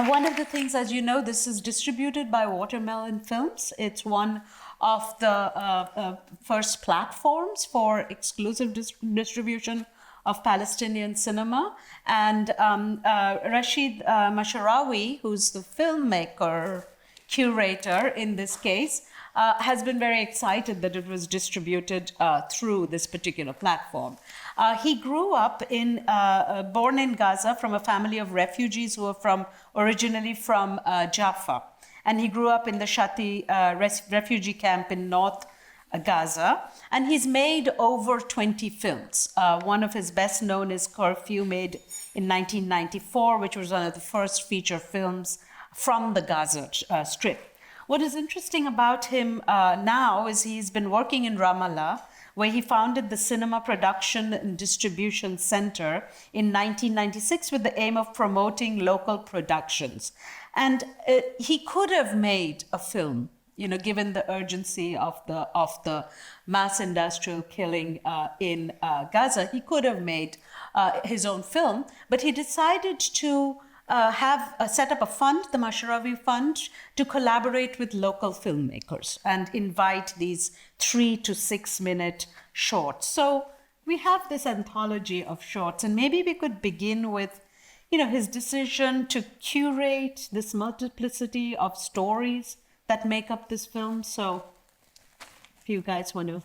One of the things, as you know, this is distributed by Watermelon Films. It's one of the first platforms for exclusive distribution of Palestinian cinema. And Rashid Masharawi, who's the filmmaker, curator in this case, has been very excited that it was distributed through this particular platform. He grew up born in Gaza from a family of refugees who were originally from Jaffa. And he grew up in the Shati refugee camp in North Gaza. And he's made over 20 films. One of his best known is Curfew, made in 1994, which was one of the first feature films from the Gaza Strip. What is interesting about him now is he's been working in Ramallah, where he founded the Cinema Production and Distribution Center in 1996 with the aim of promoting local productions. And he could have made a film, given the urgency of the mass industrial killing in Gaza. He could have made his own film, but he decided to set up a fund, the Masharawi Fund, to collaborate with local filmmakers and invite these 3 to 6 minute shorts. So we have this anthology of shorts, and maybe we could begin with, his decision to curate this multiplicity of stories that make up this film. So if you guys want to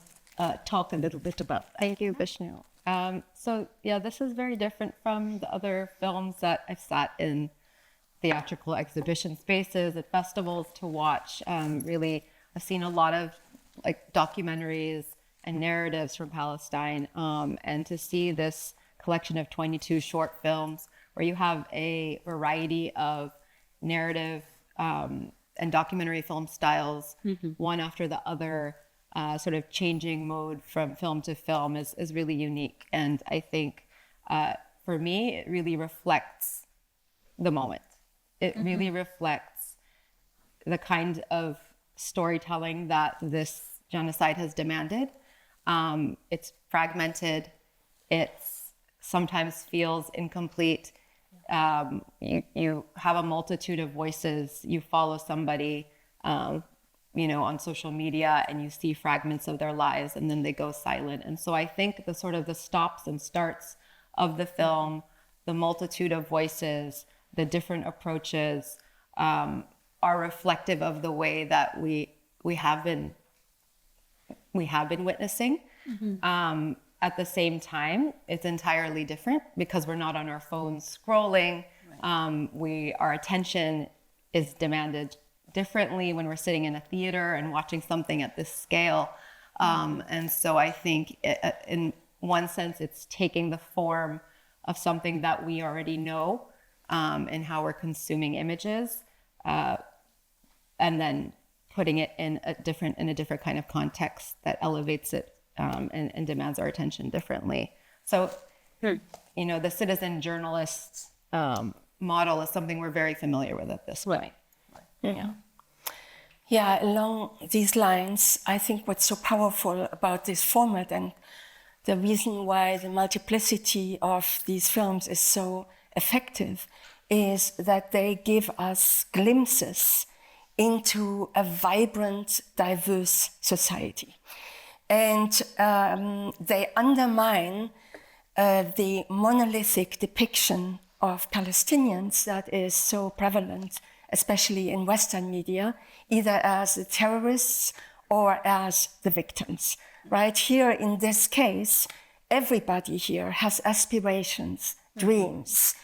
talk a little bit about that. Thank you, Bishnu. This is very different from the other films that I've sat in theatrical exhibition spaces at festivals to watch. Really, I've seen a lot of documentaries and narratives from Palestine, and to see this collection of 22 short films where you have a variety of narrative and documentary film styles, one after the other, sort of changing mode from film to film is really unique. And I think for me, it really reflects the moment. It really reflects the kind of storytelling that this genocide has demanded. It's fragmented. It sometimes feels incomplete. You have a multitude of voices. You follow somebody, on social media, and you see fragments of their lives, and then they go silent. And so I think the stops and starts of the film, the multitude of voices, the different approaches, are reflective of the way that we have been witnessing. At the same time, it's entirely different because we're not on our phones scrolling. Right. Our attention is demanded differently when we're sitting in a theater and watching something at this scale. And so I think in one sense, it's taking the form of something that we already know, and how we're consuming images, and then putting it in a different kind of context that elevates it, and demands our attention differently. So, the citizen journalist model is something we're very familiar with at this point. Right. Yeah, along these lines, I think what's so powerful about this format, and the reason why the multiplicity of these films is so effective, is that they give us glimpses into a vibrant, diverse society. And they undermine the monolithic depiction of Palestinians that is so prevalent, especially in Western media, either as the terrorists or as the victims. Right here, in this case, everybody here has aspirations, dreams,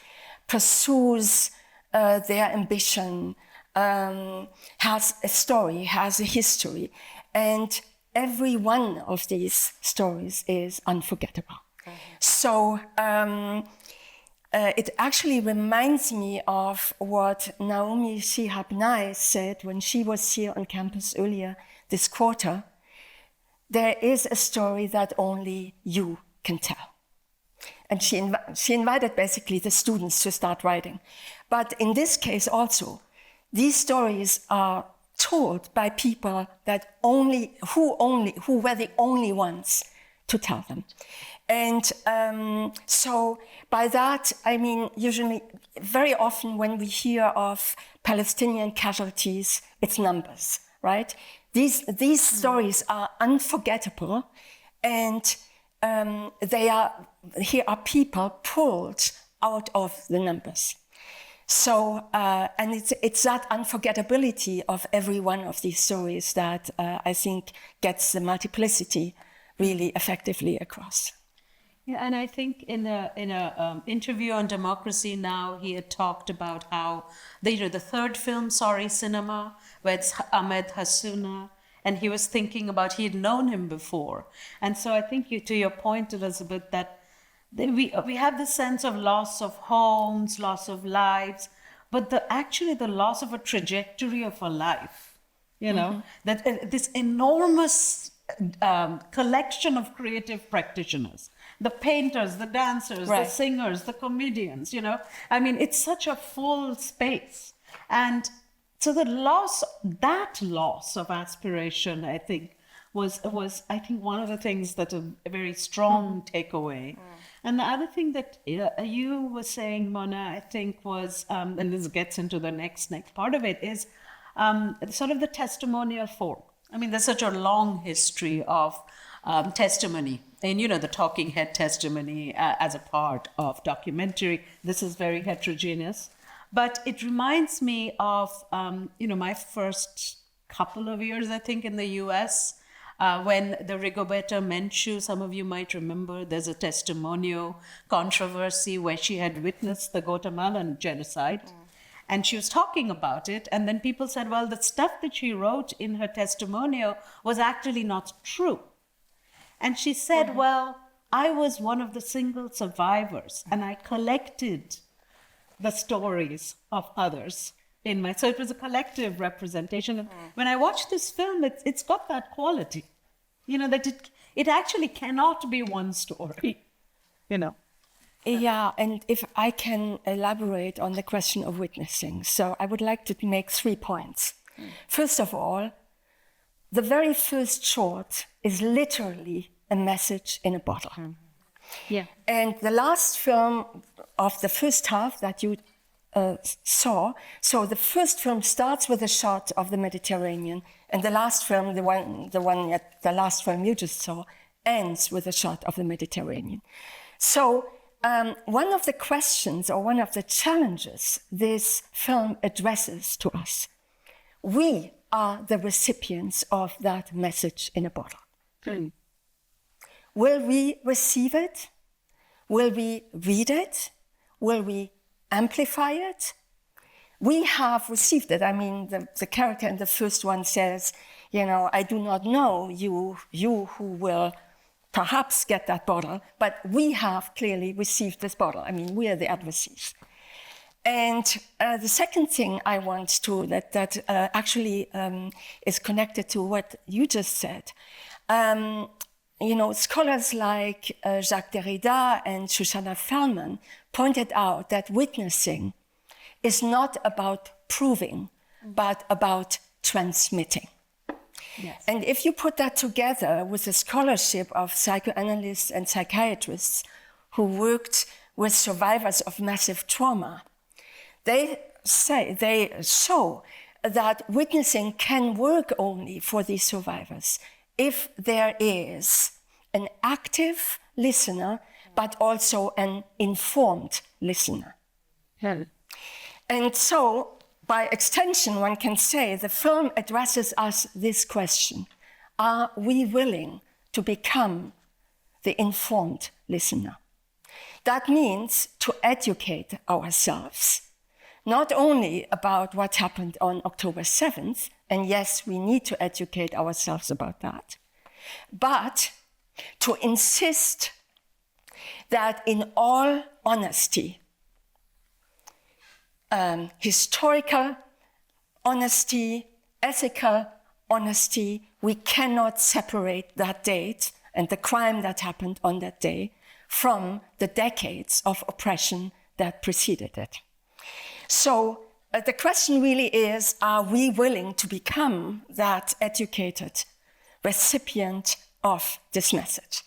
pursues their ambition, has a story, has a history. And every one of these stories is unforgettable. So it actually reminds me of what Naomi Shihab Nye said when she was here on campus earlier this quarter. There is a story that only you can tell. And she invited basically the students to start writing. But in this case also, these stories are told by people that who were the only ones to tell them. And so by that, I mean, usually, very often when we hear of Palestinian casualties, it's numbers, right? These stories are unforgettable, and here are people pulled out of the numbers. So, and it's that unforgettability of every one of these stories that I think gets the multiplicity really effectively across. Yeah, and I think in a interview on Democracy Now, he had talked about how the third film, Sorry Cinema, where it's Ahmed Hassouna, and he was thinking about, he had known him before. And so I think to your point, Elisabeth, that we have this sense of loss of homes, loss of lives, but actually the loss of a trajectory of a life, that this enormous collection of creative practitioners, the painters, the dancers, right. the singers, the comedians, I mean, it's such a full space. And so that loss of aspiration, I think, was I think one of the things that a very strong takeaway. And the other thing that you were saying, Mona, I think was, and this gets into the next part of it, is sort of the testimonial form. I mean, there's such a long history of testimony, and the talking head testimony as a part of documentary. This is very heterogeneous, but it reminds me of my first couple of years, I think, in the U.S. When the Rigoberta Menchú, some of you might remember, there's a testimonial controversy where she had witnessed the Guatemalan genocide. And she was talking about it, and then people said, well, the stuff that she wrote in her testimonial was actually not true. And she said, well, I was one of the single survivors, and I collected the stories of others so it was a collective representation. When I watched this film, it's got that quality, that it actually cannot be one story, Yeah, and if I can elaborate on the question of witnessing. So I would like to make 3 points. First of all, the very first short is literally a message in a bottle. Yeah. And the last film of the first half that you saw, so the first film starts with a shot of the Mediterranean, and the last film, the last film you just saw, ends with a shot of the Mediterranean. So one of the questions or one of the challenges this film addresses to us, we are the recipients of that message in a bottle. Will we receive it? Will we read it? Will we amplify it? We have received it. I mean, the character in the first one says, I do not know you who will perhaps get that bottle, but we have clearly received this bottle. I mean, we are the adversaries. And the second thing I want to, that actually is connected to what you just said. Scholars like Jacques Derrida and Shoshana Feldman pointed out that witnessing is not about proving, but about transmitting. Yes. And if you put that together with the scholarship of psychoanalysts and psychiatrists who worked with survivors of massive trauma, they show that witnessing can work only for these survivors if there is an active listener, but also an informed listener. And so, by extension, one can say the film addresses us this question: are we willing to become the informed listener? That means to educate ourselves, not only about what happened on October 7th, and yes, we need to educate ourselves about that, but to insist that in all honesty, historical honesty, ethical honesty, we cannot separate that date and the crime that happened on that day from the decades of oppression that preceded it. So the question really is, are we willing to become that educated recipient of this message?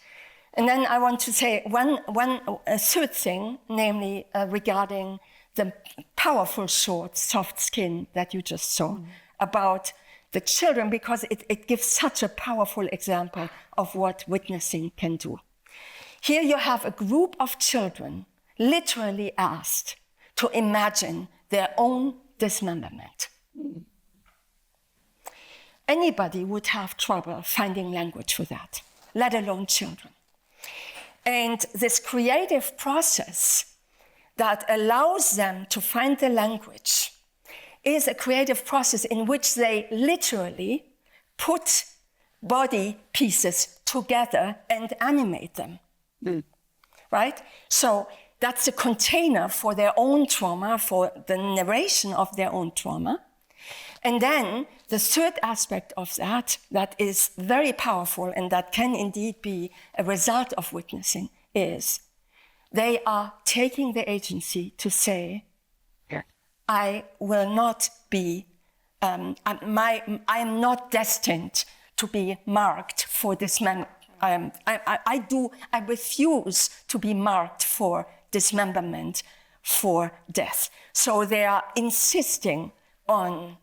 And then I want to say a third thing, namely regarding the powerful short, soft skin that you just saw about the children, because it gives such a powerful example of what witnessing can do. Here you have a group of children literally asked to imagine their own dismemberment. Anybody would have trouble finding language for that, let alone children. And this creative process that allows them to find the language is a creative process in which they literally put body pieces together and animate them. Right? So that's a container for their own trauma, for the narration of their own trauma. And then the third aspect of that is very powerful and that can indeed be a result of witnessing is they are taking the agency to say, I will not be, I am not destined to be marked for dismemberment. I refuse to be marked for dismemberment, for death. So they are insisting on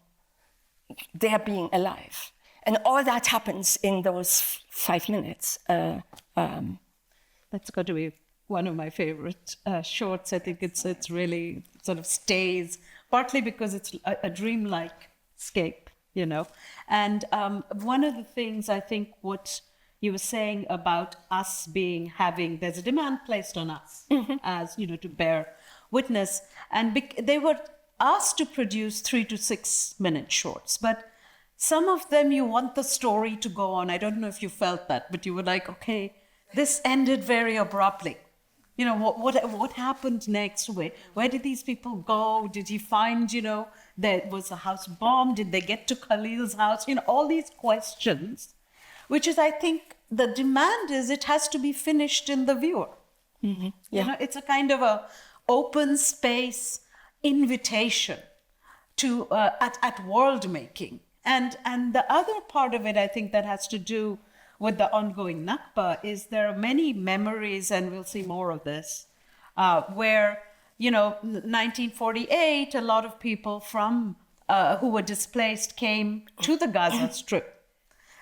their being alive. And all that happens in those 5 minutes. That's got to be one of my favorite shorts. I think it's really sort of stays, partly because it's a dreamlike escape, you know. And one of the things I think what you were saying about us having, there's a demand placed on us as, you know, to bear witness. And they were asked to produce 3 to 6 minute shorts, but some of them you want the story to go on. I don't know if you felt that, but you were like, okay, this ended very abruptly. You know, what happened next? Where did these people go? Did he find, you know, there was a house bomb? Did they get to Khalil's house? You know, all these questions, which is, I think, the demand is it has to be finished in the viewer. Yeah. You know, it's a kind of a open space invitation to at world making. And the other part of it, I think, that has to do with the ongoing Nakba is there are many memories, and we'll see more of this, where, you know, 1948, a lot of people from who were displaced came to the Gaza Strip.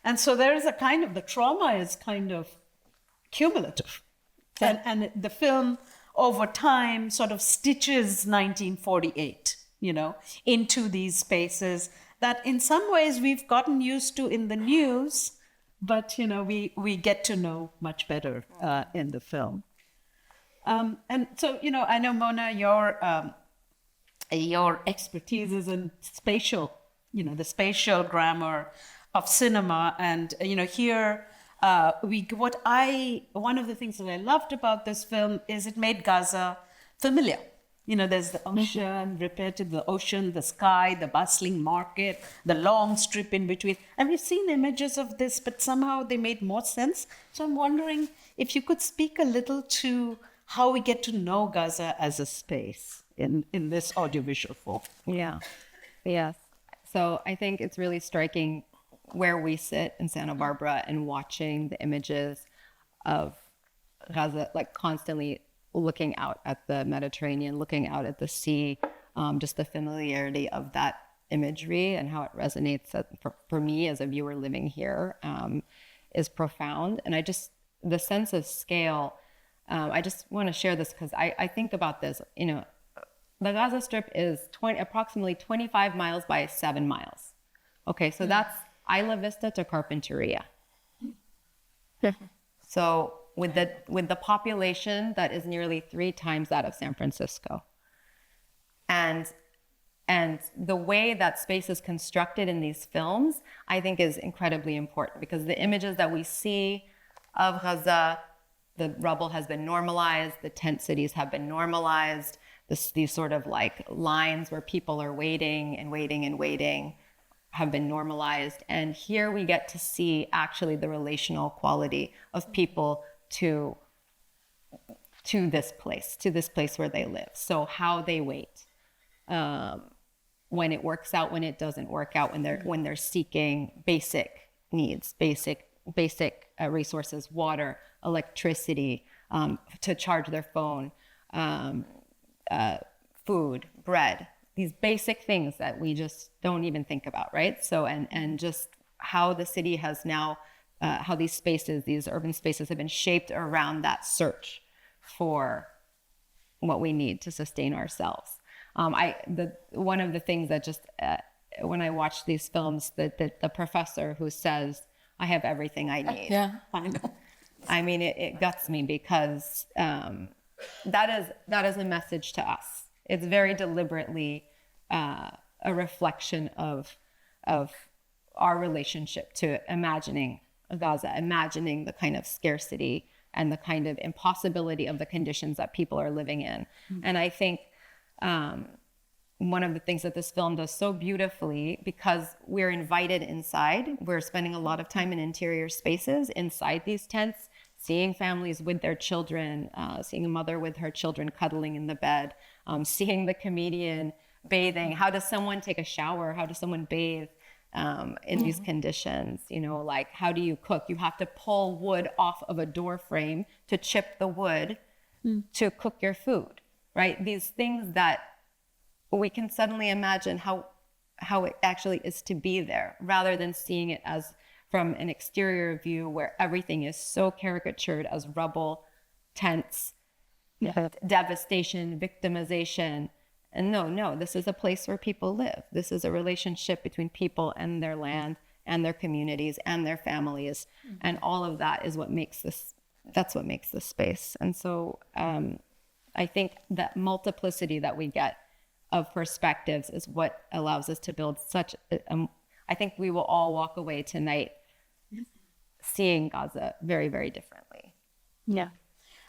And so there is a kind of, the trauma is kind of cumulative. And the film over time sort of stitches 1948, you know, into these spaces that in some ways we've gotten used to in the news, but, you know, we get to know much better in the film. And so, you know, I know, Mona, your expertise is in spatial, you know, the spatial grammar of cinema. And, you know, here, one of the things that I loved about this film is it made Gaza familiar. You know, there's the ocean, repetitive, the ocean, the sky, the bustling market, the long strip in between. And we've seen images of this, but somehow they made more sense. So I'm wondering if you could speak a little to how we get to know Gaza as a space in this audiovisual form. Yeah, yes. So I think it's really striking where we sit in Santa Barbara and watching the images of Gaza, like constantly looking out at the Mediterranean, looking out at the sea, just the familiarity of that imagery and how it resonates for me as a viewer living here is profound. And the sense of scale, I just want to share this because I think about this, you know, the Gaza Strip is approximately 25 miles by 7 miles. Okay, so that's Isla Vista to Carpinteria. So with the population that is nearly 3 times that of San Francisco. And the way that space is constructed in these films, I think is incredibly important because the images that we see of Gaza, the rubble has been normalized, the tent cities have been normalized, these sort of like lines where people are waiting and waiting and waiting have been normalized. And here we get to see actually the relational quality of people to this place where they live. So how they wait, when it works out, when it doesn't work out, when they're seeking basic needs, basic basic resources, water, electricity, to charge their phone, food, bread, these basic things that we just don't even think about, right? So, and just how the city has now, how these spaces, these urban spaces have been shaped around that search for what we need to sustain ourselves. One of the things that just, when I watch these films, the professor who says, I have everything I need. Yeah. I know. I mean, it guts me because that is a message to us. It's very deliberately a reflection of our relationship to imagining Gaza, imagining the kind of scarcity and the kind of impossibility of the conditions that people are living in. Mm-hmm. And I think one of the things that this film does so beautifully, because we're invited inside, we're spending a lot of time in interior spaces inside these tents, seeing families with their children, seeing a mother with her children cuddling in the bed, seeing the comedian bathing. How does someone take a shower? How does someone bathe in these conditions? You know, like, how do you cook? You have to pull wood off of a door frame to chip the wood to cook your food, right? These things that we can suddenly imagine how it actually is to be there, rather than seeing it as from an exterior view where everything is so caricatured as rubble, tents, devastation, victimization. And no, this is a place where people live. This is a relationship between people and their land and their communities and their families. Mm-hmm. And all of that is what makes this space. And so I think that multiplicity that we get of perspectives is what allows us to build such I think we will all walk away tonight seeing Gaza very, very differently. Yeah.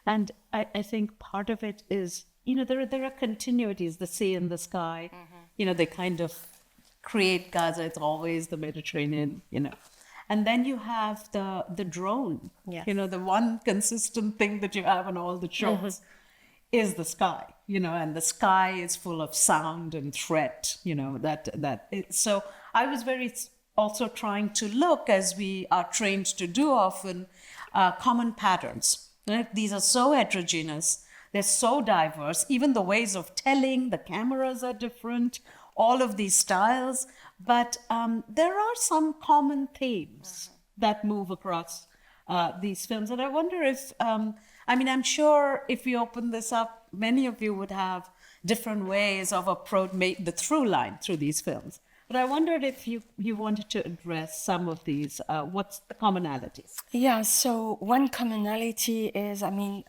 And I think part of it is, you know, there are continuities, the sea and the sky, you know, they kind of create Gaza. It's always the Mediterranean, you know. And then you have the drone, yes. You know, the one consistent thing that you have on all the shows is the sky, you know, and the sky is full of sound and threat, you know, so I was also trying to look, as we are trained to do often, common patterns. Right? These are so heterogeneous, they're so diverse, even the ways of telling, the cameras are different, all of these styles, but there are some common themes that move across these films. And I wonder if, I'm sure if we open this up, many of you would have different ways of approaching the through line through these films. But I wondered if you wanted to address some of these. What's the commonalities? Yeah, so one commonality is, a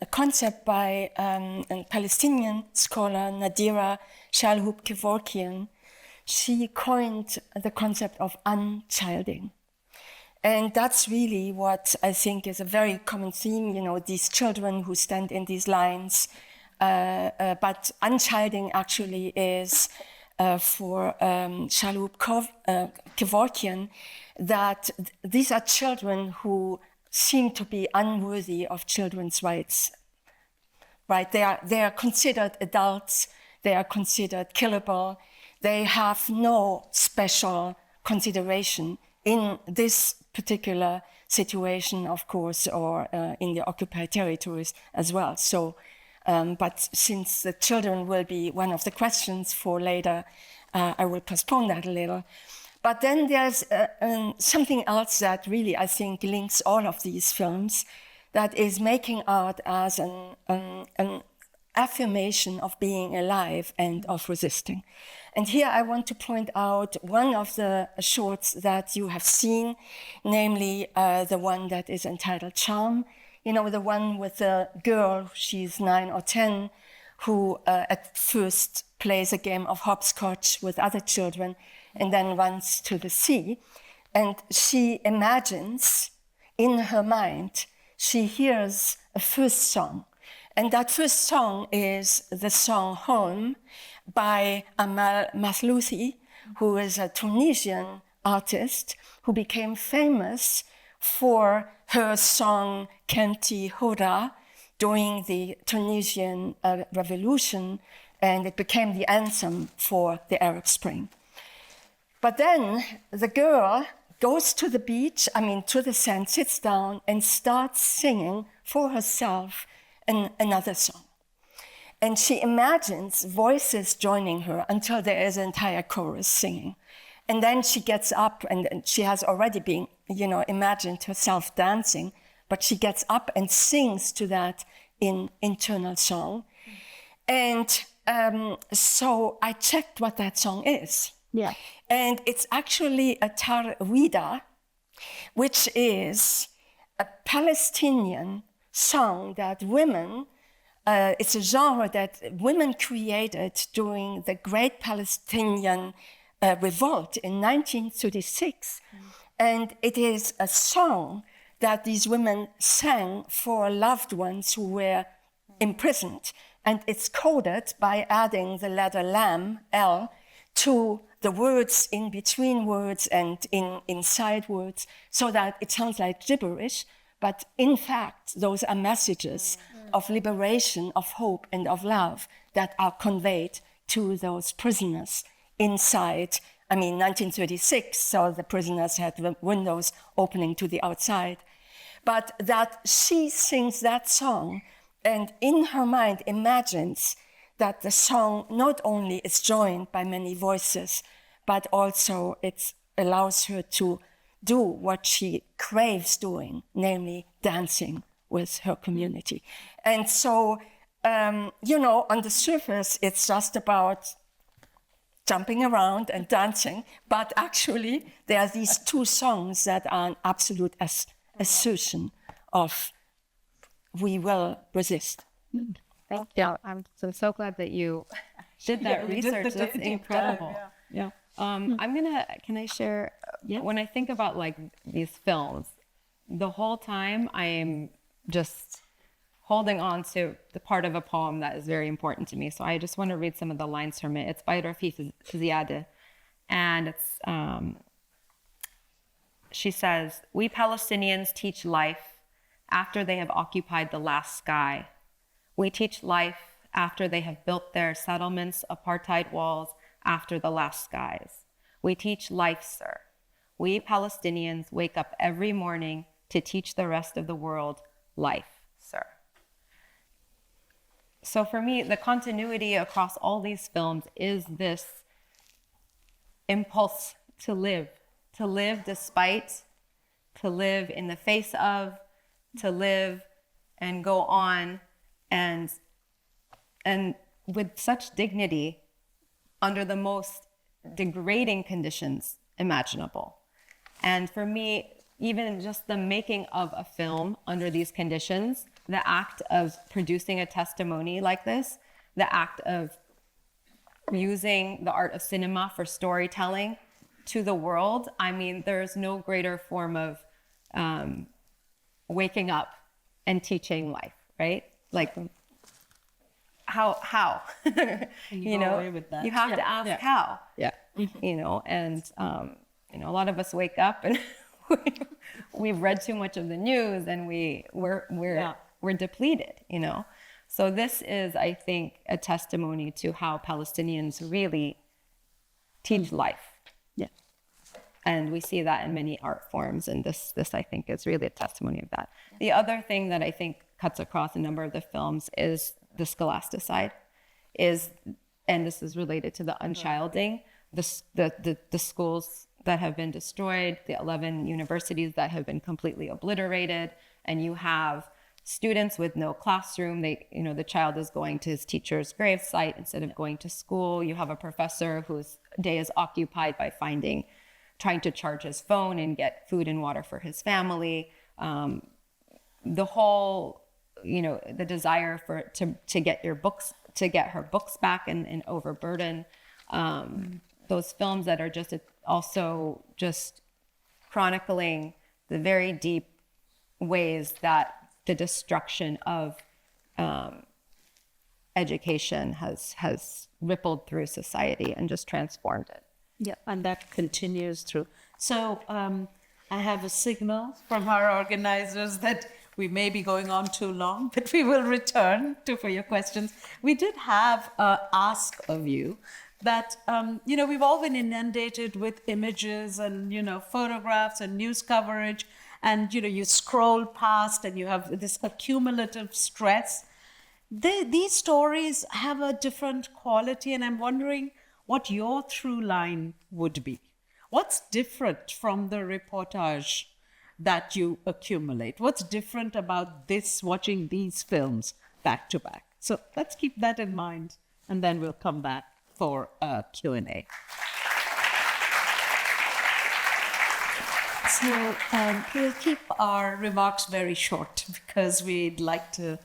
concept by a Palestinian scholar, Nadira Shalhoub-Kevorkian. She coined the concept of unchilding. And that's really what I think is a very common theme, you know, these children who stand in these lines. But unchilding actually is, for Shalhoub-Kevorkian, that these are children who seem to be unworthy of children's rights. Right? They are considered adults. They are considered killable. They have no special consideration in this particular situation, of course, or in the occupied territories as well. So, but since the children will be one of the questions for later, I will postpone that a little. But then there's something else that really, I think, links all of these films, that is making art as an affirmation of being alive and of resisting. And here I want to point out one of the shorts that you have seen, namely the one that is entitled Charm. You know, the one with the girl, she's 9 or 10, who at first plays a game of hopscotch with other children and then runs to the sea. And she imagines in her mind, she hears a first song. And that first song is the song Home by Amal Mathlouthi, who is a Tunisian artist who became famous for her song Kenti Hoda during the Tunisian revolution, and it became the anthem for the Arab Spring. But then the girl goes to the beach, to the sand, sits down and starts singing for herself another song. And she imagines voices joining her until there is an entire chorus singing. And then she gets up, and she has already been, imagined herself dancing, but she gets up and sings to that internal song. And so I checked what that song is. Yeah. And it's actually a tarwida, which is a Palestinian song that women, it's a genre that women created during the Great Palestinian Revolt in 1936. And it is a song that these women sang for loved ones who were imprisoned. And it's coded by adding the letter lam, L, to the words in between words and inside words, so that it sounds like gibberish. But in fact, those are messages of liberation, of hope, and of love that are conveyed to those prisoners inside. 1936, so the prisoners had the windows opening to the outside. But that she sings that song and in her mind imagines that the song not only is joined by many voices, but also it allows her to do what she craves doing, namely dancing with her community. And so, on the surface, it's just about jumping around and dancing, but actually there are these two songs that are an absolute assertion of we will resist. Thank you. I'm so glad that you did that research. That's incredible. Yeah. Can I share? Yeah. When I think about like these films, the whole time I am just holding on to the part of a poem that is very important to me. So I just want to read some of the lines from it. It's by Rafif Ziadeh, and it's she says, "We Palestinians teach life after they have occupied the last sky. We teach life after they have built their settlements, apartheid walls, after the last skies. We teach life, sir. We Palestinians wake up every morning to teach the rest of the world life, sir." So for me, the continuity across all these films is this impulse to live despite, to live in the face of, to live and go on, and with such dignity under the most degrading conditions imaginable. And for me, even just the making of a film under these conditions, the act of producing a testimony like this, the act of using the art of cinema for storytelling to the world, there's no greater form of waking up and teaching life, right? Like, how? You have to ask how. Yeah. And a lot of us wake up and we've read too much of the news and we're depleted, So this is, I think, a testimony to how Palestinians really teach life. Yeah. And we see that in many art forms, and this I think is really a testimony of that. The other thing that I think cuts across a number of the films is the scholasticide, and this is related to the unchilding, the schools that have been destroyed, the 11 universities that have been completely obliterated, and you have students with no classroom. The child is going to his teacher's gravesite instead of going to school. You have a professor whose day is occupied by trying to charge his phone and get food and water for his family. The whole, the desire to get her books back and overburden. Those films that are also chronicling the very deep ways that the destruction of education has rippled through society and just transformed it. Yeah, and that continues through. So I have a signal from our organizers that we may be going on too long, but we will return for your questions. We did have an ask of you that, we've all been inundated with images and, photographs and news coverage. And, you scroll past and you have this accumulative stress. These stories have a different quality, and I'm wondering what your through line would be. What's different from the reportage that you accumulate? What's different about watching these films back to back? So let's keep that in mind, and then we'll come back for a Q&A. So we'll keep our remarks very short because we'd like to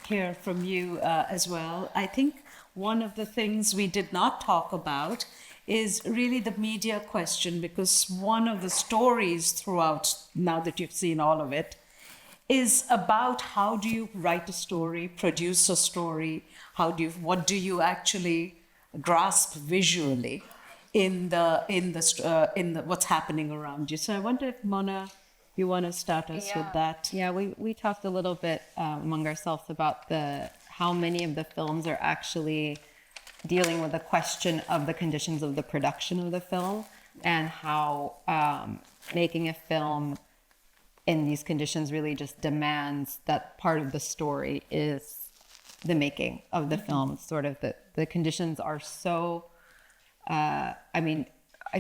hear from you as well. I think one of the things we did not talk about is really the media question, because one of the stories throughout, now that you've seen all of it, is about how do you write a story, produce a story, what do you actually grasp visually in the what's happening around you. So I wonder if Mona, you want to start us with that? Yeah, we talked a little bit among ourselves about how many of the films are actually dealing with the question of the conditions of the production of the film, and how making a film in these conditions really just demands that part of the story is the making of the film. Sort of the conditions are so, I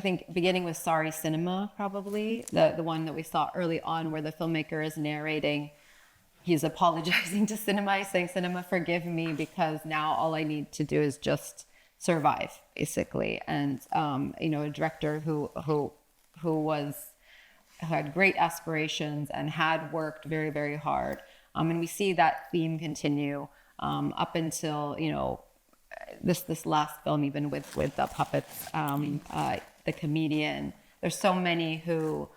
think beginning with Sorry Cinema, probably, the one that we saw early on, where the filmmaker is narrating, he's apologizing to cinema, he's saying, cinema, forgive me, because now all I need to do is just survive, basically. And, a director who had great aspirations and had worked very, very hard. And we see that theme continue up until, this last film, even with the puppets, the comedian. There's so many who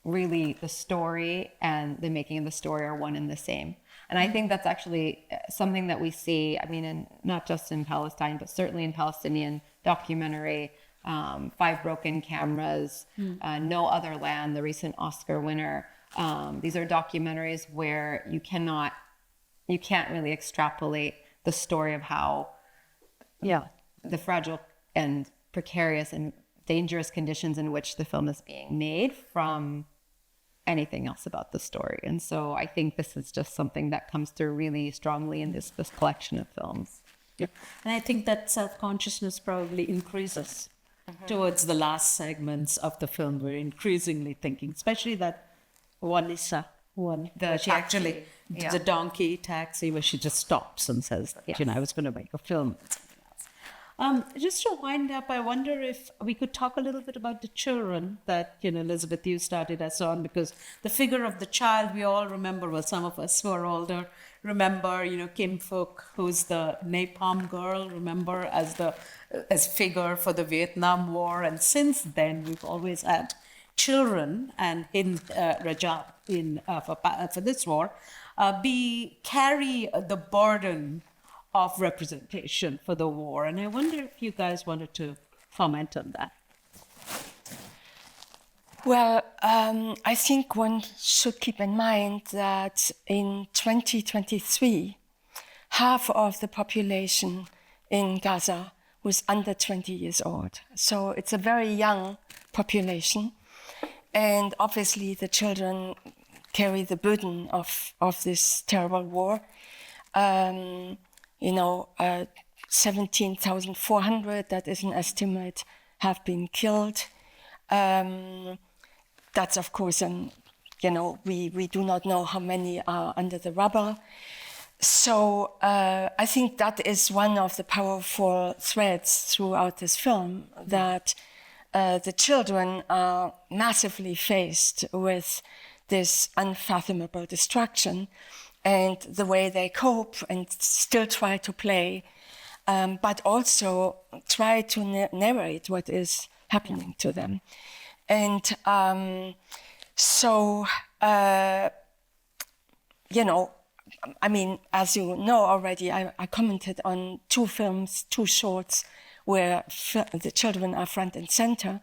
really, the story and the making of the story are one and the same. And I think that's actually something that we see, not just in Palestine, but certainly in Palestinian documentary, Five Broken Cameras, No Other Land, the recent Oscar winner. These are documentaries where you can't really extrapolate the story of how the fragile and precarious and dangerous conditions in which the film is being made from anything else about the story. And so I think this is just something that comes through really strongly in this collection of films. Yeah. And I think that self-consciousness probably increases towards the last segments of the film. We're increasingly thinking, especially that Wanisa one, the donkey taxi, where she just stops and says, I was going to make a film. Just to wind up, I wonder if we could talk a little bit about the children that, Elisabeth, you started us on, because the figure of the child we all remember, well, some of us who are older remember, Kim Phuc, who's the napalm girl, remember, as figure for the Vietnam War. And since then, we've always had children, and Hind Rajab for this war, carry the burden of representation for the war. And I wonder if you guys wanted to comment on that. Well, I think one should keep in mind that in 2023, half of the population in Gaza was under 20 years old. So it's a very young population. And obviously the children carry the burden of this terrible war. 17,400, that is an estimate, have been killed. That's of course, we do not know how many are under the rubble. So I think that is one of the powerful threads throughout this film, that the children are massively faced with this unfathomable destruction, and the way they cope and still try to play, but also try to narrate what is happening to them. And as you know already, I commented on two films, two shorts, where the children are front and center.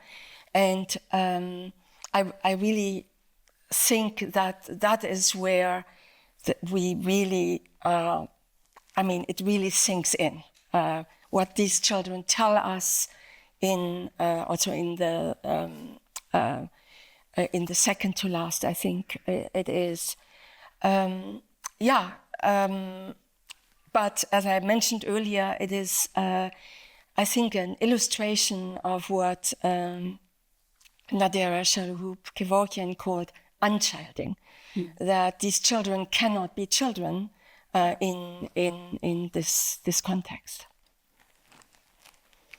And I really think that is where we really, it really sinks in what these children tell us also in the second to last, I think it is. But as I mentioned earlier, it is, I think, an illustration of what Nadera Kevorkian called unchilding, that these children cannot be children in this context.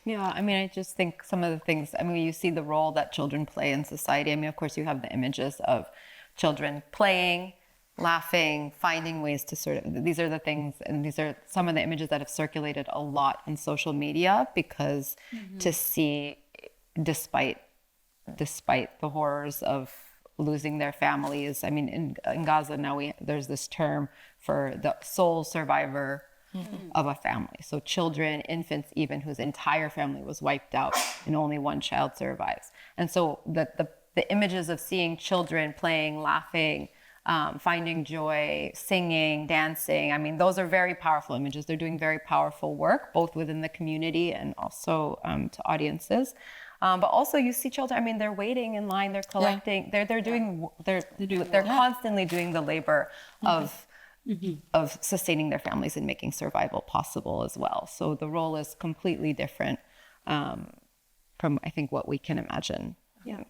Yeah, I mean, I just think some of the things, I mean, you see the role that children play in society. I mean, of course, you have the images of children playing, laughing, finding ways to sort of, these are the things, and these are some of the images that have circulated a lot in social media, because to see, despite the horrors of losing their families, I mean, in Gaza now there's this term for the sole survivor of a family. So children, infants even, whose entire family was wiped out and only one child survives. And so the images of seeing children playing, laughing, finding joy, singing, dancing, I mean, those are very powerful images. They're doing very powerful work, both within the community and also to audiences. But also you see children, I mean, they're waiting in line, they're collecting, they're constantly doing the labor of sustaining their families and making survival possible as well. So the role is completely different from, I think, what we can imagine,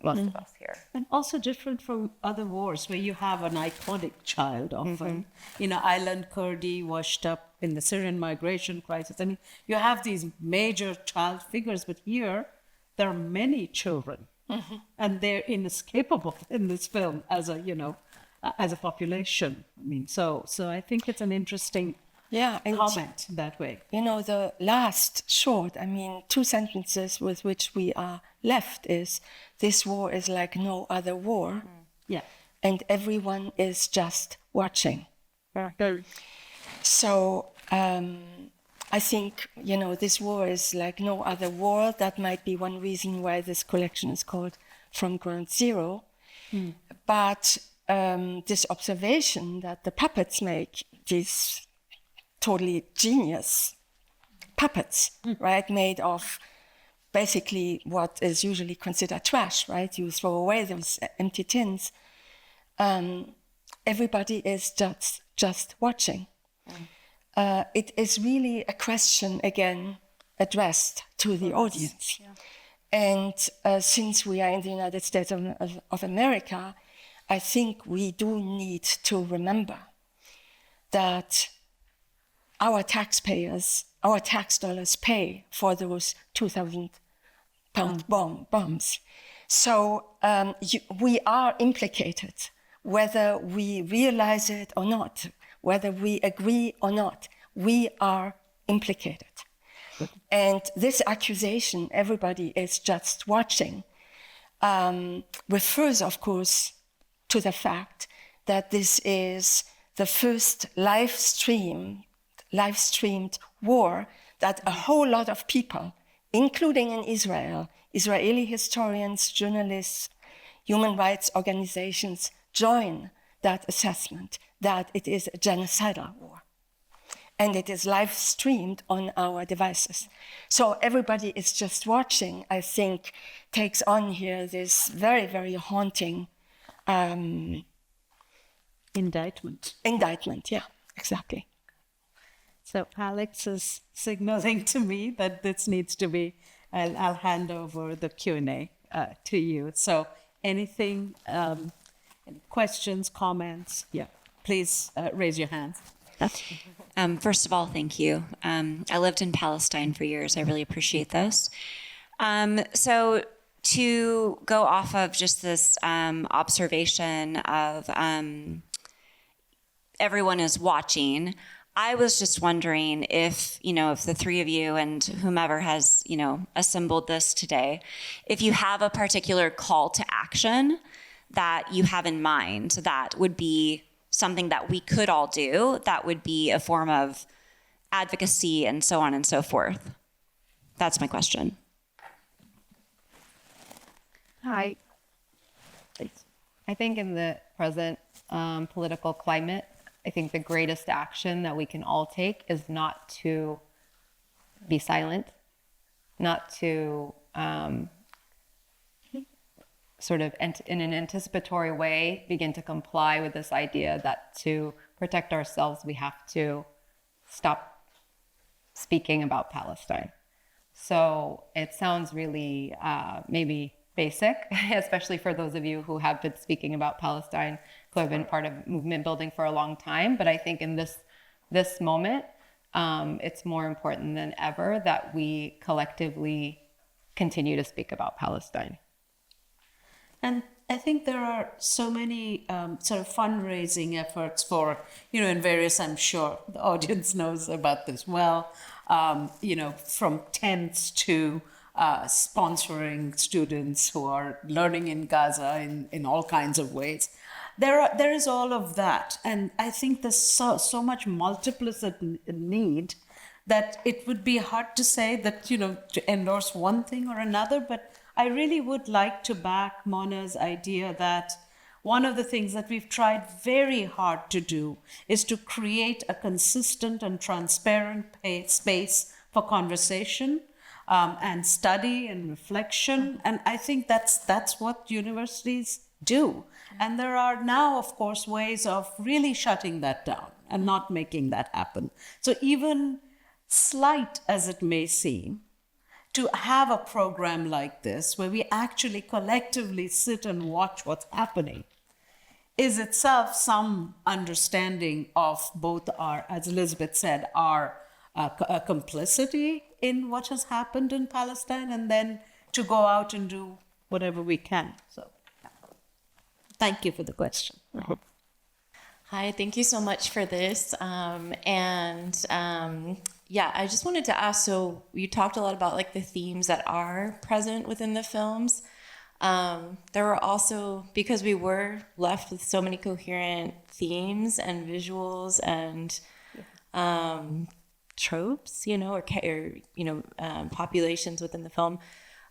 most of us here. And also different from other wars where you have an iconic child often. You know, Aylan Kurdi washed up in the Syrian migration crisis. I mean, you have these major child figures, but here there are many children. And they're inescapable in this film as a population. I mean, so I think it's an interesting comment that way. You know, the last short, I mean, 2 sentences with which we are left is, this war is like no other war. Yeah. And everyone is just watching. So I think, you know, this war is like no other war. That might be one reason why this collection is called From Ground Zero. But this observation that the puppets make, these totally genius puppets, right, made of basically what is usually considered trash, right? You throw away those empty tins. Everybody is just watching. It is really a question, again, addressed to the audience. And since we are in the United States of America, I think we do need to remember that our taxpayers, our tax dollars pay for those 2,000 pound bombs. So we are implicated, whether we realize it or not, whether we agree or not, we are implicated. And this accusation, everybody is just watching, refers, of course, to the fact that this is the first live-streamed war that a whole lot of people, including in Israel, Israeli historians, journalists, human rights organizations, join that assessment that it is a genocidal war. And it is live streamed on our devices. So everybody is just watching, I think, takes on here this very, very haunting Indictment, yeah, exactly. So Alex is signaling to me that this needs to be, I'll hand over the Q&A to you. So anything, questions, comments? Yeah, please raise your hands. First of all, thank you. I lived in Palestine for years. I really appreciate this. So to go off of just this observation of everyone is watching, I was just wondering if the three of you and whomever has, assembled this today, if you have a particular call to action that you have in mind that would be something that we could all do, that would be a form of advocacy and so on and so forth. That's my question. Hi. I think in the present political climate, I think the greatest action that we can all take is not to be silent, not to sort of in an anticipatory way begin to comply with this idea that to protect ourselves we have to stop speaking about Palestine. So it sounds really maybe basic, especially for those of you who have been speaking about Palestine, who have been part of movement building for a long time. But I think in this moment, it's more important than ever that we collectively continue to speak about Palestine. And I think there are so many sort of fundraising efforts for, in various, I'm sure the audience knows about this well, from tents to sponsoring students who are learning in Gaza in all kinds of ways. There is all of that. And I think there's so much multiplicity need that it would be hard to say that, to endorse one thing or another, but I really would like to back Mona's idea that one of the things that we've tried very hard to do is to create a consistent and transparent space for conversation and study and reflection. And I think that's what universities do. And there are now, of course, ways of really shutting that down and not making that happen. So even slight as it may seem, to have a program like this where we actually collectively sit and watch what's happening is itself some understanding of both our, as Elisabeth said, our complicity in what has happened in Palestine, and then to go out and do whatever we can. So thank you for the question. Hi, thank you so much for this. Yeah, I just wanted to ask, so you talked a lot about like the themes that are present within the films. There were also, because we were left with so many coherent themes and visuals and tropes, populations within the film.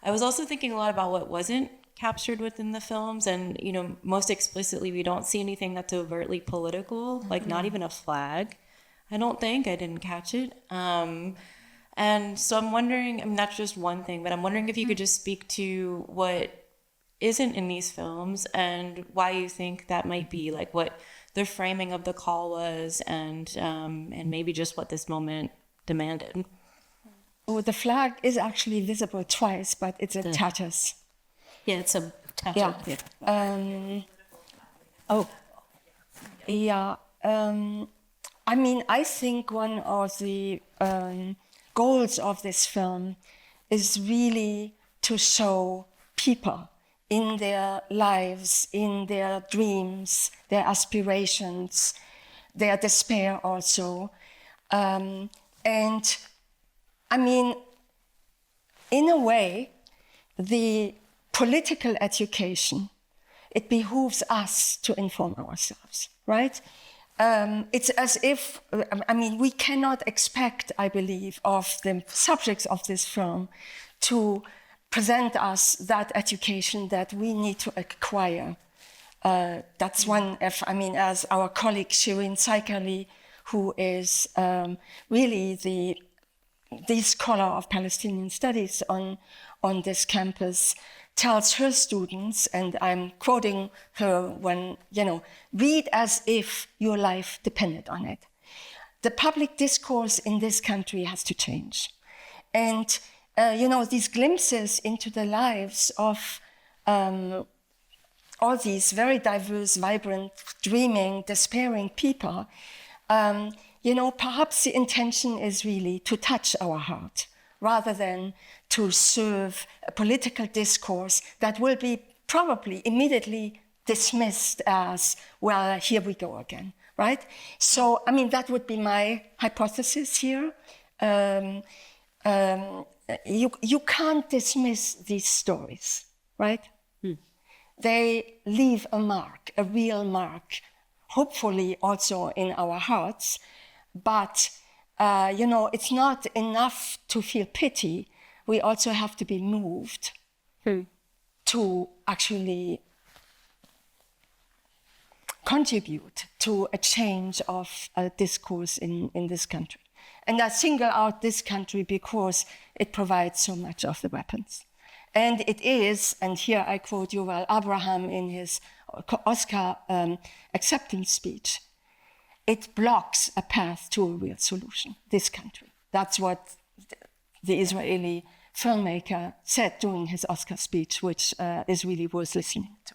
I was also thinking a lot about what wasn't captured within the films, and most explicitly, we don't see anything that's overtly political, like not even a flag. I don't think, I didn't catch it. And so I'm wondering, that's just one thing, but I'm wondering if you could just speak to what isn't in these films and why you think that might be, like what the framing of the call was, and maybe just what this moment demanded. Oh, the flag is actually visible twice, but it's in tatters. Yeah, it's a tattoo. I think one of the goals of this film is really to show people in their lives, in their dreams, their aspirations, their despair also. In a way, the political education, it behooves us to inform ourselves, right? It's as if, we cannot expect, I believe, of the subjects of this film to present us that education that we need to acquire. That's one of, as our colleague Shirin Saikali, who is really the scholar of Palestinian studies on this campus, tells her students, and I'm quoting her when, read as if your life depended on it. The public discourse in this country has to change. And, these glimpses into the lives of all these very diverse, vibrant, dreaming, despairing people, perhaps the intention is really to touch our heart rather than to serve a political discourse that will be probably immediately dismissed as, well, here we go again, right? So, that would be my hypothesis here. You can't dismiss these stories, right? They leave a mark, a real mark, hopefully also in our hearts. But, it's not enough to feel pity. We also have to be moved to actually contribute to a change of discourse in this country. And I single out this country because it provides so much of the weapons. And it is, and here I quote Yuval Abraham in his Oscar acceptance speech, it blocks a path to a real solution, this country. That's what the Israeli filmmaker said during his Oscar speech, which is really worth listening to.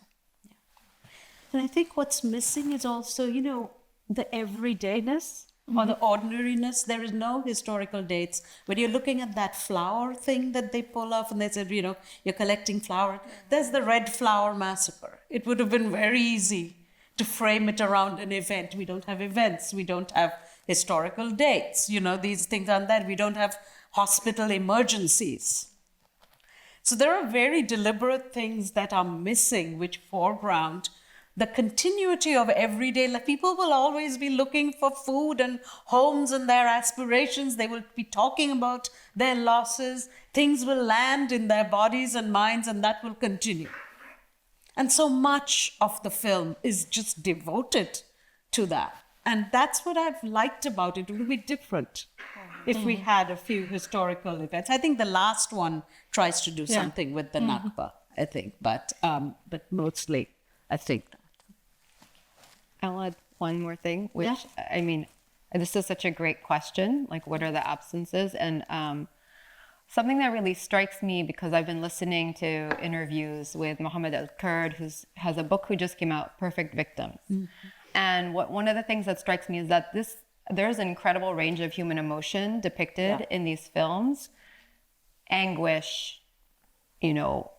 And I think what's missing is also, the everydayness or the ordinariness. There is no historical dates. When you're looking at that flower thing that they pull off and they said, you're collecting flower, there's the Red Flower Massacre. It would have been very easy to frame it around an event. We don't have events. We don't have historical dates. These things aren't there. We don't have hospital emergencies. So there are very deliberate things that are missing, which foreground the continuity of everyday life. People will always be looking for food and homes and their aspirations. They will be talking about their losses. Things will land in their bodies and minds, and that will continue. And so much of the film is just devoted to that. And that's what I've liked about it. It would be different if we had a few historical events. I think the last one tries to do something with the Nakba, I think, but mostly, I think. I'll add one more thing, which, I mean, this is such a great question, like what are the absences? And something that really strikes me, because I've been listening to interviews with Mohammed Al-Kurd, who has a book who just came out, Perfect Victims. Mm-hmm. And one of the things that strikes me is that there's an incredible range of human emotion depicted in these films. Anguish,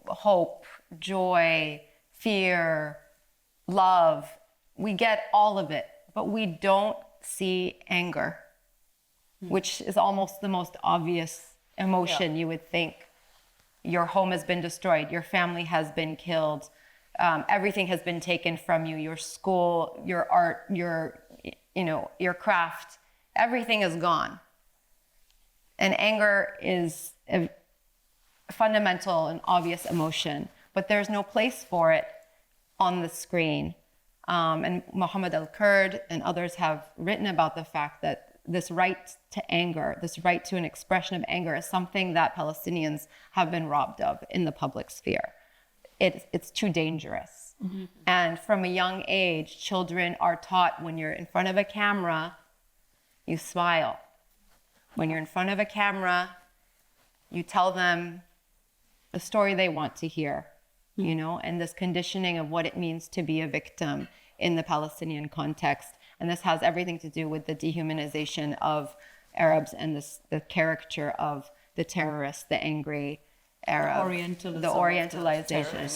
hope, joy, fear, love. We get all of it, but we don't see anger, which is almost the most obvious emotion. You would think. Your home has been destroyed, your family has been killed, everything has been taken from you, your school, your art, your craft, everything is gone. And anger is a fundamental and obvious emotion, but there's no place for it on the screen. And Mohammed Al-Kurd and others have written about the fact that this right to anger, this right to an expression of anger, is something that Palestinians have been robbed of in the public sphere. It's too dangerous. Mm-hmm. And from a young age, children are taught, when you're in front of a camera, you smile. When you're in front of a camera, you tell them the story they want to hear. And this conditioning of what it means to be a victim in the Palestinian context. And this has everything to do with the dehumanization of Arabs and the caricature of the terrorist, the angry Arab, the orientalization,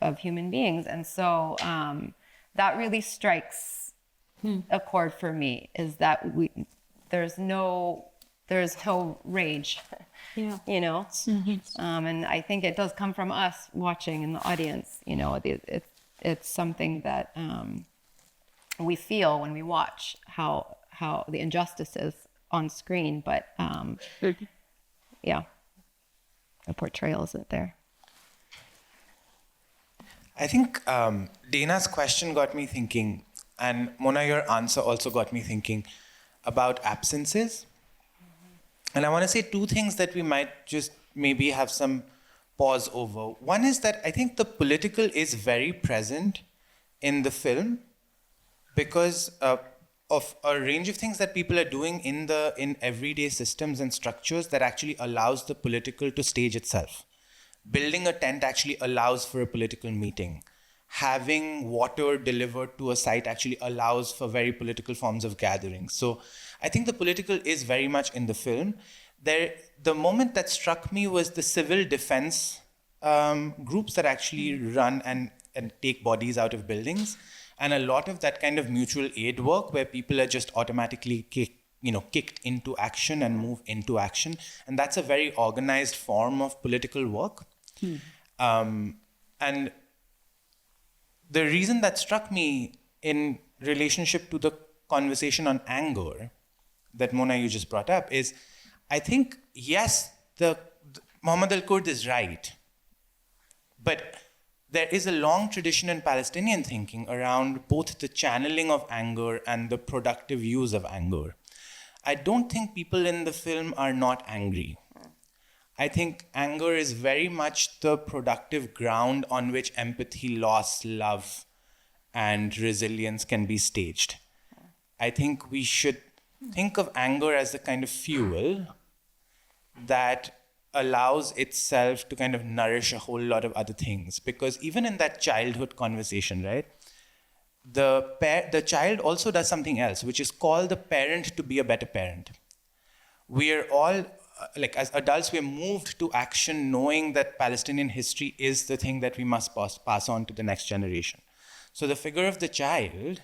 of human beings. And so that really strikes a chord for me, is that there's no rage, and I think it does come from us watching in the audience. It's something that we feel when we watch how the injustice is on screen, but the portrayal isn't there. I think Dana's question got me thinking, and Mona, your answer also got me thinking about absences. And I want to say two things that we might just maybe have some pause over. One is that I think the political is very present in the film because of a range of things that people are doing in everyday systems and structures that actually allows the political to stage itself. Building a tent actually allows for a political meeting. Having water delivered to a site actually allows for very political forms of gatherings. So I think the political is very much in the film. The moment that struck me was the civil defense groups that actually run and take bodies out of buildings. And a lot of that kind of mutual aid work where people are just automatically kicked into action and move into action. And that's a very organized form of political work. And the reason that struck me in relationship to the conversation on anger that Mona, you just brought up, is I think, yes, Mohammed Al-Kurd is right. But there is a long tradition in Palestinian thinking around both the channeling of anger and the productive use of anger. I don't think people in the film are not angry. I think anger is very much the productive ground on which empathy, loss, love, and resilience can be staged. I think we should think of anger as the kind of fuel that allows itself to kind of nourish a whole lot of other things. Because even in that childhood conversation, right, the child also does something else, which is call the parent to be a better parent. We are all, like as adults, we're moved to action knowing that Palestinian history is the thing that we must pass on to the next generation. So the figure of the child,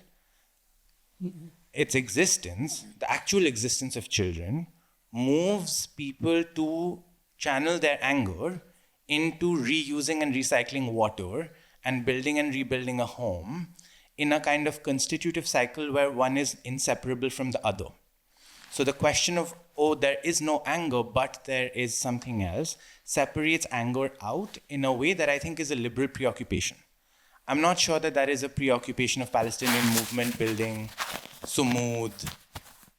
its existence, the actual existence of children, moves people to channel their anger into reusing and recycling water and building and rebuilding a home in a kind of constitutive cycle where one is inseparable from the other. So the question of, oh, there is no anger, but there is something else, separates anger out in a way that I think is a liberal preoccupation. I'm not sure that that is a preoccupation of Palestinian movement building, sumud,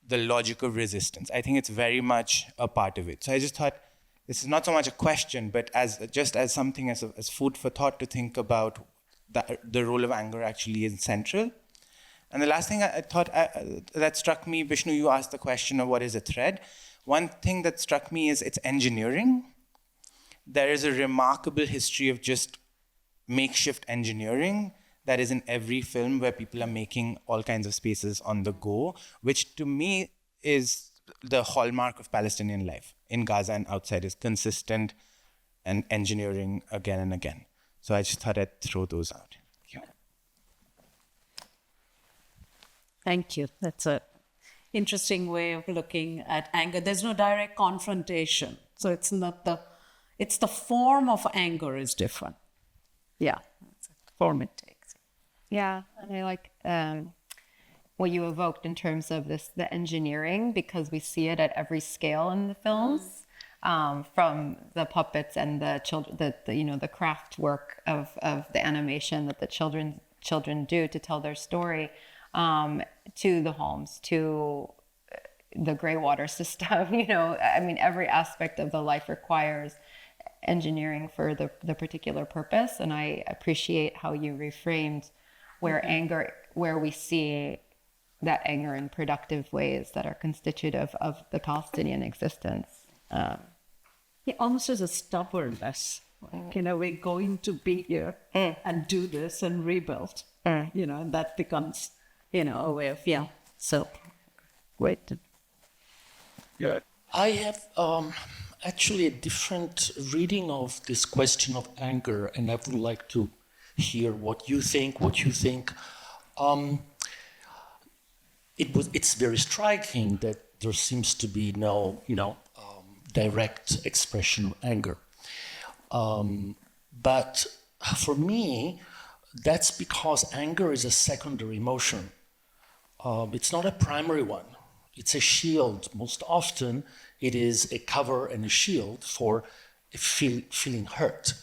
the logic of resistance. I think it's very much a part of it. So I just thought this is not so much a question, but as something as food for thought to think about the role of anger actually is central. And the last thing I thought that struck me, Vishnu, you asked the question of what is a thread. One thing that struck me is its engineering. There is a remarkable history of just makeshift engineering that is in every film where people are making all kinds of spaces on the go, which to me is the hallmark of Palestinian life in Gaza and outside, is consistent and engineering again and again. So I just thought I'd throw those out. Yeah. Thank you. That's an interesting way of looking at anger. There's no direct confrontation. So it's the form of anger is different. Yeah, that's the form it takes. Yeah, and I like what you evoked in terms of the engineering, because we see it at every scale in the films, from the puppets and the children, the craft work of the animation that the children do to tell their story, to the homes, to the gray water system. I mean, every aspect of the life requires engineering for the particular purpose. And I appreciate how you reframed where we see that anger in productive ways that are constitutive of the Palestinian existence. Yeah, almost as a stubbornness. Like, we're going to be here and do this and rebuild. And that becomes, a way of, So, great. Yeah. I have actually a different reading of this question of anger, and I would like to hear what you think. It's very striking that there seems to be no, direct expression of anger. But for me, that's because anger is a secondary emotion. It's not a primary one. It's a shield. Most often, it is a cover and a shield for a feeling hurt,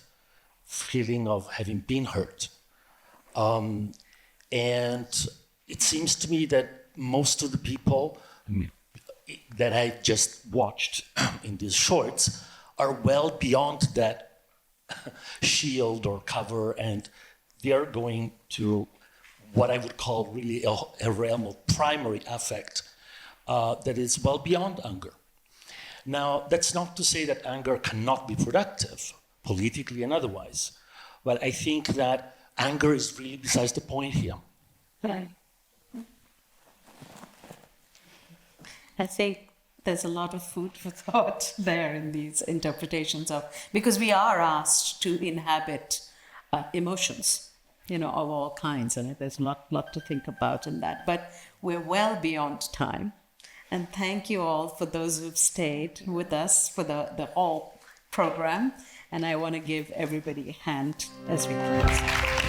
feeling of having been hurt. And it seems to me that most of the people that I just watched in these shorts are well beyond that shield or cover, and they are going to what I would call really a realm of primary affect that is well beyond anger. Now, that's not to say that anger cannot be productive, politically and otherwise, but I think that anger is really besides the point here. I think there's a lot of food for thought there in these interpretations because we are asked to inhabit emotions, of all kinds, and there's a lot to think about in that. But we're well beyond time. And thank you all for those who've stayed with us for the whole program. And I want to give everybody a hand as we close.